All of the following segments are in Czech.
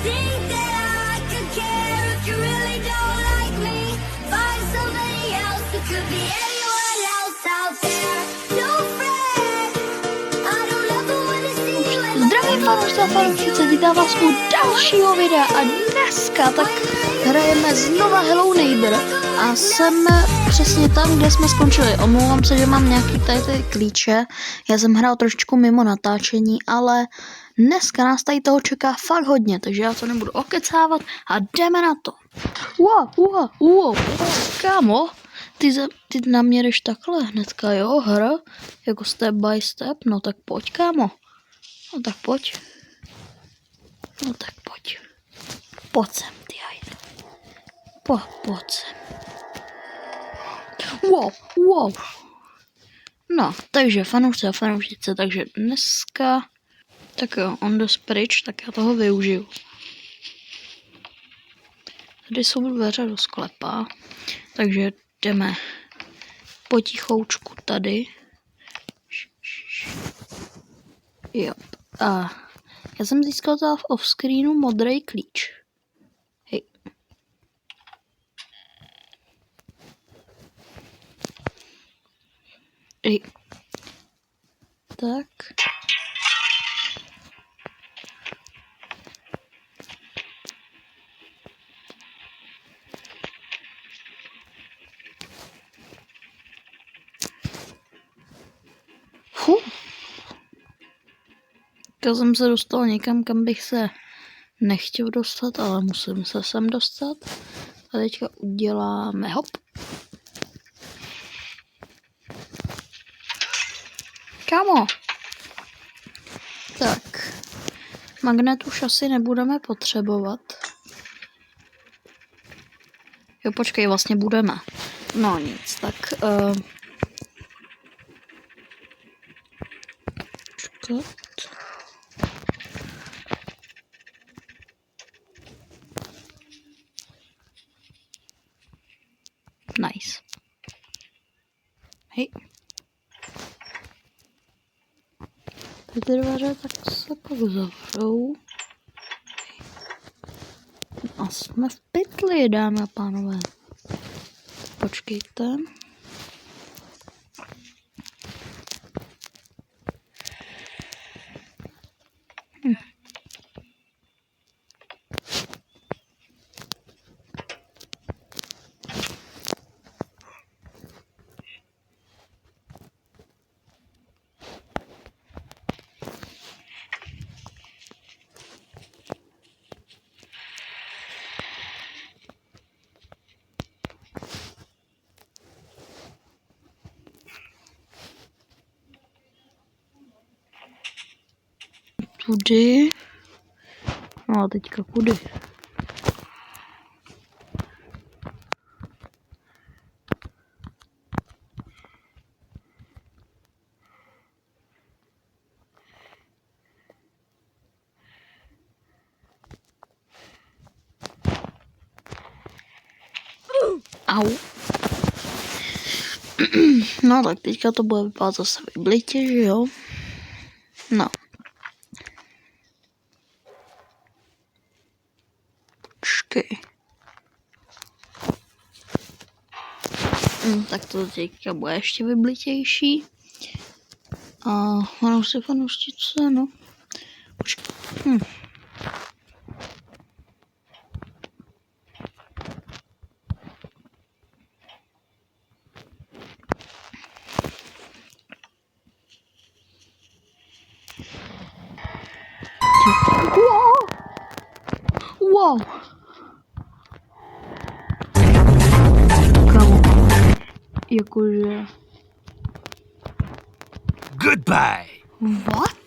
think that I could care if you really don't like me? Find somebody else who could be anyone else out there. No friend, I don't ever wanna see you in my Zdravím fanoušci a fanoušcice, vítám vás u dalšího videa a dneska tak hrajeme znova Hello Neighbor a jsem přesně tam, kde jsme skončili. Omlouvám se, že mám nějaký tady ty klíče, já jsem hrál trošičku mimo natáčení, ale dneska nás tady toho čeká fakt hodně, takže já to nebudu okecávat a jdeme na to. Kámo, ty na mě jdeš takhle hnedka, jo, hra, jako step by step, no tak pojď, kámo. No tak pojď. No tak pojď. Pojď sem, ty hajde. Pojď sem. Wow. No, takže fanoušci a fanoušcice, takže dneska, tak jo, on jde pryč, tak já toho využiju. Tady jsou dveře do sklepa, takže jdeme potichoučku tady. Jo. A já jsem získal teda v offscreenu modrý klíč. Hej. Hej. Tak. Já jsem se dostal někam, kam bych se nechtěl dostat, ale musím se sem dostat. A teďka uděláme hop. Kámo. Tak. Magnet už asi nebudeme potřebovat. Jo, počkej, vlastně budeme. No nic, tak... Počkat. Nice. Hej. Ty dveře tak se pak zavřou. A jsme v pytli, dámy a pánové. Počkejte. Tudy. No a teďka kudy? Au. No tak teďka to bude vypadat zase vyblitě, že jo? No. Počkej. Tak to teďka bude ještě vyblitější. A fanoušcice, no. Počkej. Wow. Kámo. Jakože... Goodbye. What?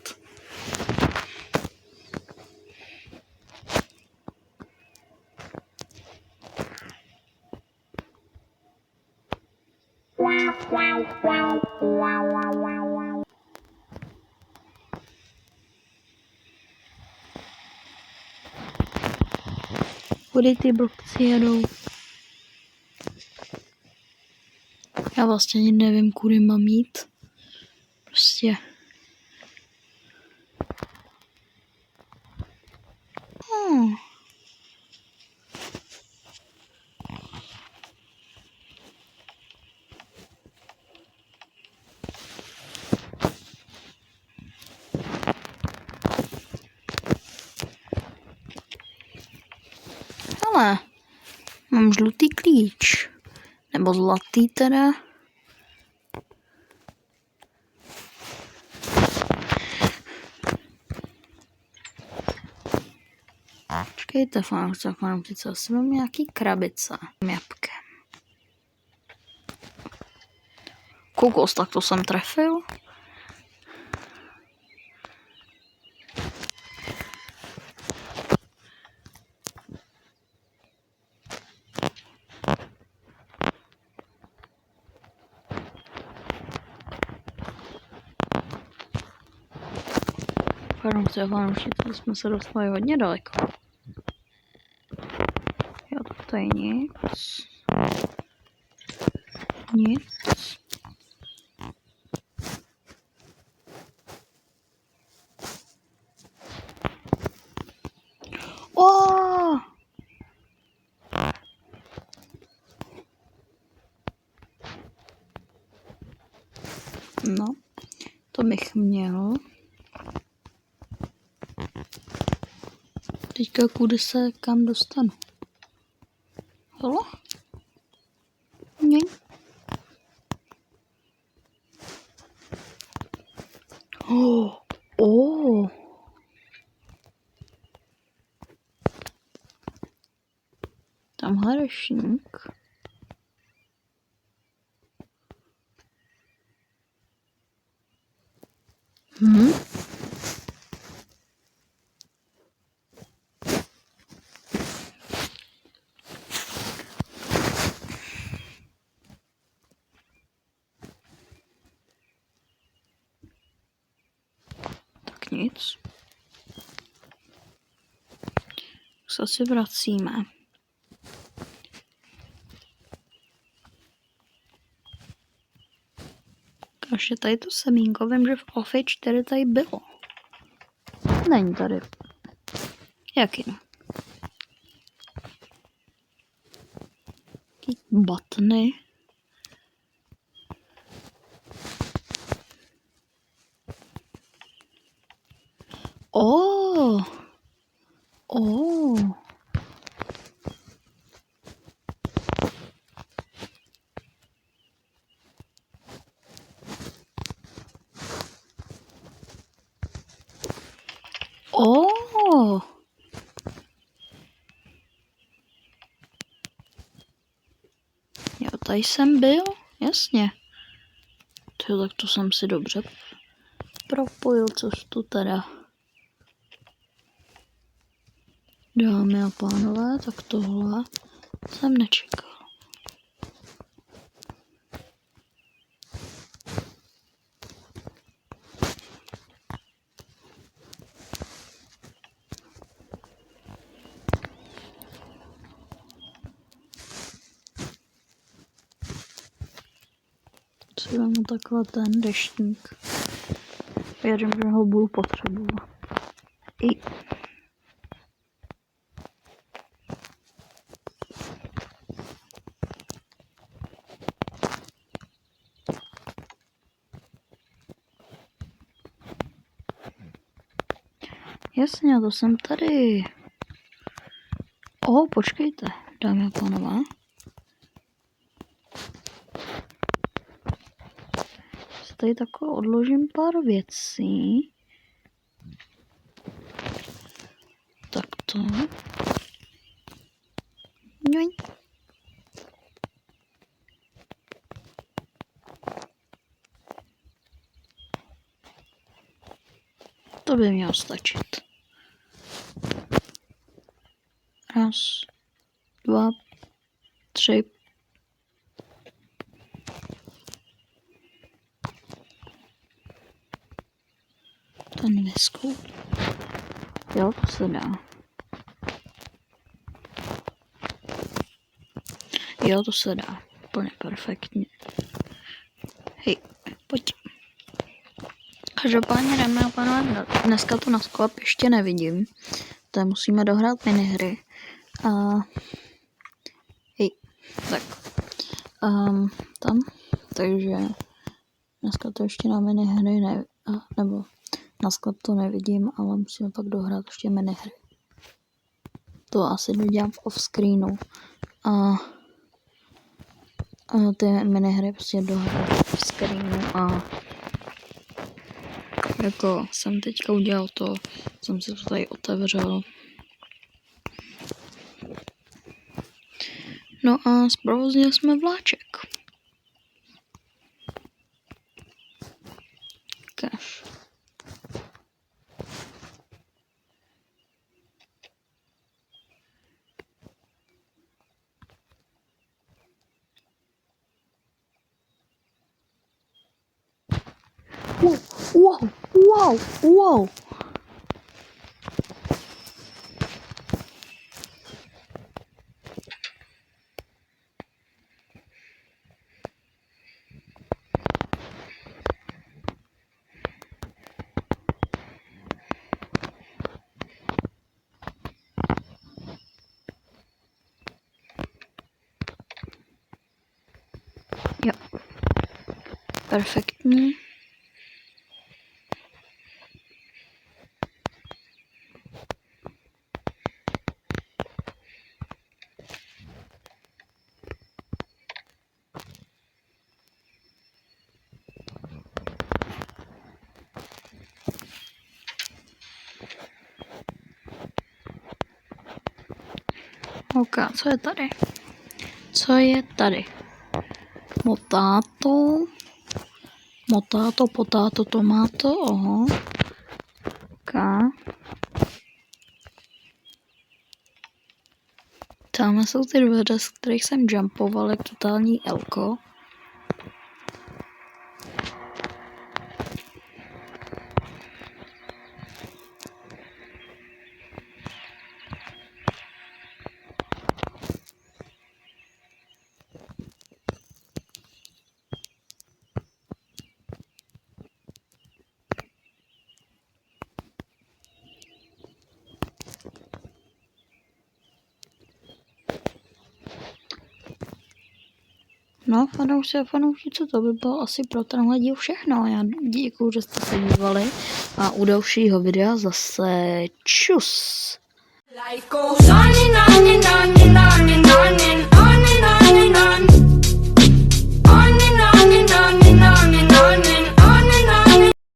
Kudy ty blbci jedou? Já vlastně ani nevím, kudy mám jít. Prostě. Hele, mám žlutý klíč. Nebo zlatý teda. Počkejte, fanoušci, asi mám nějaký krabice. Jabkem. Kokos, tak to jsem trefil. Fanoušci, jsme se dostali hodně daleko. Jo, tak to je nic. Nic. Oh! No, to bych měl. Teďka kudy se kam dostanu? Halo? Něj. Oh. Oh. Tamhle rešník. Tak nic. Se asi vracíme. Ještě tady to semínko, vím, že v OFI 4 tady bylo. Není tady. Jak jinak? Batny. Oh. Oh. Oh. Jo, tady jsem byl, jasně. Tyjo, tak to jsem si dobře propojil, což tu teda. Dámy a pánové, tak tohle jsem nečekal. Si vemu takhle ten deštník. Věřím, že ho budu potřebovat. Jasně, to jsem tady. Počkejte, dámy a pánové. Tady takhle odložím pár věcí. Tak to. To by mělo stačit. 1, 2, 3. Ten visku. Jo, to se dá. Jo, to se dá. Úplně perfektně. Hej, pojď. Každopádně, dámy a pánové, dneska to na sklep ještě nevidím. To musíme dohrát minihry. Hej, tak. Tam. Takže dneska to ještě na minihry nebo na sklep to nevidím, ale musíme pak dohrát ještě minihry. To asi dodělám v off-screenu. A ty minihry prostě dohraju v off-screenu a jako jsem teďka udělal to, jsem si to tady otevřel. No a zprovoznili jsme vláček. Cash. Wow. Jo. Perfektní. OK, co je tady? Co je tady? Motáto, potáto, tomáto, oho. OK. Tam jsou ty dveře, z kterých jsem jumpoval, jak totální elko. No, fanoušci a fanoušci, to by bylo asi pro tenhle díl všechno. Já děkuju, že jste se dívali a u dalšího videa zase čus. Life goes on and on and on and on and on and on and on and on.